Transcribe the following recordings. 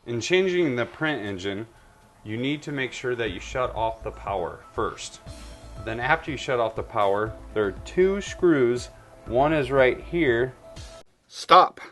In changing the print engine, you need to make sure that you shut off the power first. Then after you shut off the power, there are two screws. One is right here. Stop!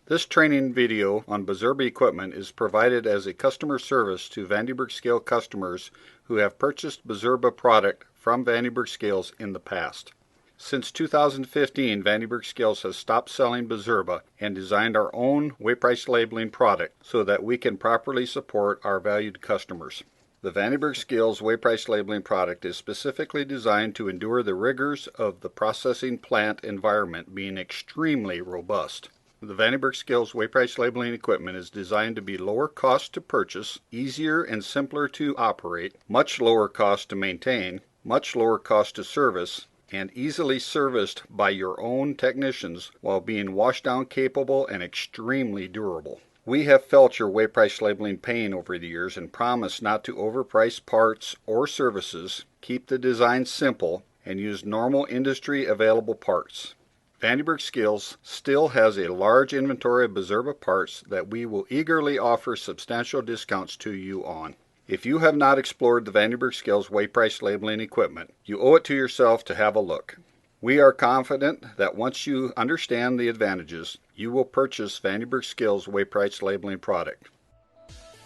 This training video on Bizerba equipment is provided as a customer service to Vande scale customers who have purchased Bizerba product from Vande scales in the past. Since 2015, Vande scales has stopped selling Bizerba and designed our own weight price labeling product so that we can properly support our valued customers. The Vande scales weight price labeling product is specifically designed to endure the rigors of the processing plant environment, being extremely robust. The Vande scales weight price labeling equipment is designed to be lower cost to purchase, easier and simpler to operate, much lower cost to maintain, much lower cost to service, and easily serviced by your own technicians while being washdown capable and extremely durable. We have felt your weight price labeling pain over the years and promise not to overprice parts or services, keep the design simple, and use normal industry available parts. Vande Scales still has a large inventory of Bizerba parts that we will eagerly offer substantial discounts to you on. If you have not explored the Vande Scales weight price labeling equipment, you owe it to yourself to have a look. We are confident that once you understand the advantages, you will purchase Vande Scales weight price labeling product.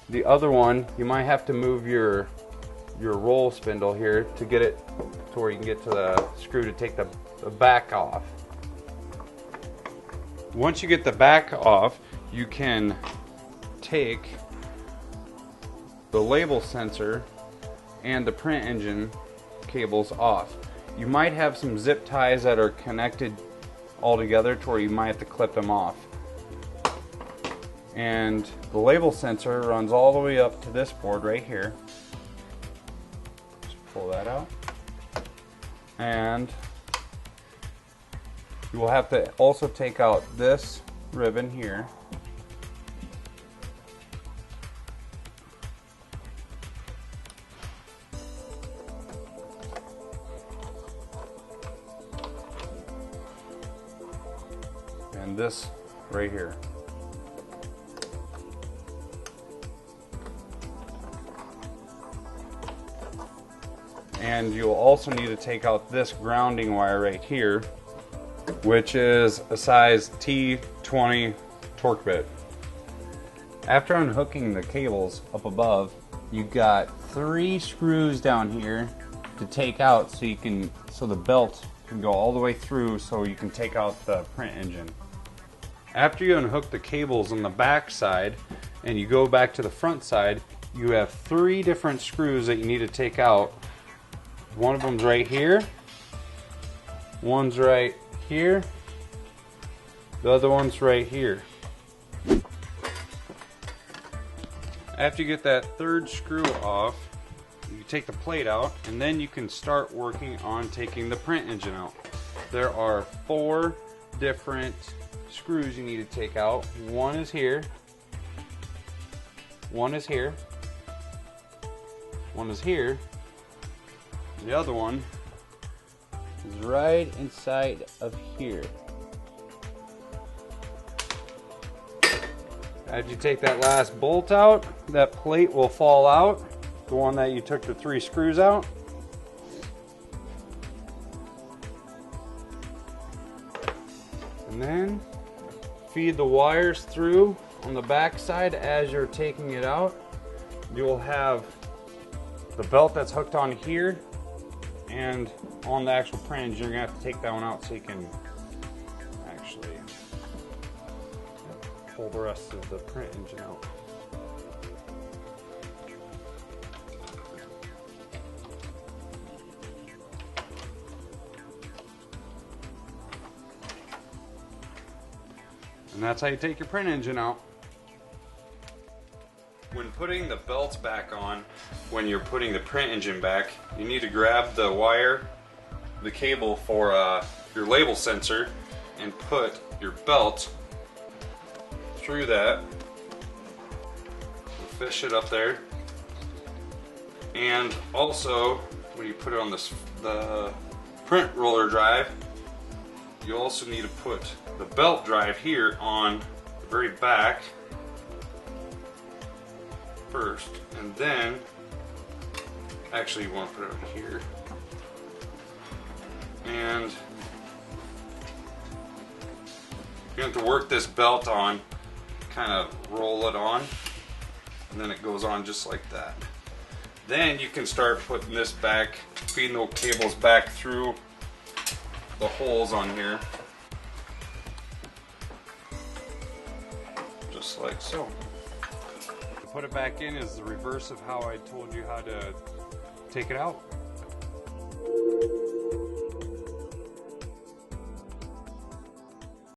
The other one, you might have to move your roll spindle here to get it to where you can get to the screw to take the back off. Once you get the back off, you can take the label sensor and the print engine cables off. You might have some zip ties that are connected all together to where you might have to clip them off. And the label sensor runs all the way up to this board right here. Just pull that out. And you will have to also take out this ribbon here. And this right here. And you'll also need to take out this grounding wire right here, which is a size T20 torque bit. After unhooking the cables up above, you've got 3 screws down here to take out so the belt can go all the way through so you can take out the print engine. After you unhook the cables on the back side and you go back to the front side, you have 3 different screws that you need to take out. One of them's right here, one's right here, the other one's right here. After you get that 3rd screw off, you take the plate out and then you can start working on taking the print engine out. There are 4 different screws you need to take out. One is here, one is here, one is here, the other one is right inside of here. After you take that last bolt out, that plate will fall out, the one that you took the 3 screws out. And then feed the wires through on the back side as you're taking it out. You'll have the belt that's hooked on here and on the actual print engine. You're going to have to take that one out so you can actually pull the rest of the print engine out. And that's how you take your print engine out. When putting the belts back on, when you're putting the print engine back, you need to grab the wire, the cable for your label sensor, and put your belt through that. Fish it up there. And also, when you put it on the print roller drive, you also need to put the belt drive here on the very back first, and then actually you want to put it on here, and you have to work this belt on, kind of roll it on, and then it goes on just like that. Then you can start putting this back, feeding the cables back through the holes on here, just like so. To put it back in is the reverse of how I told you how to take it out.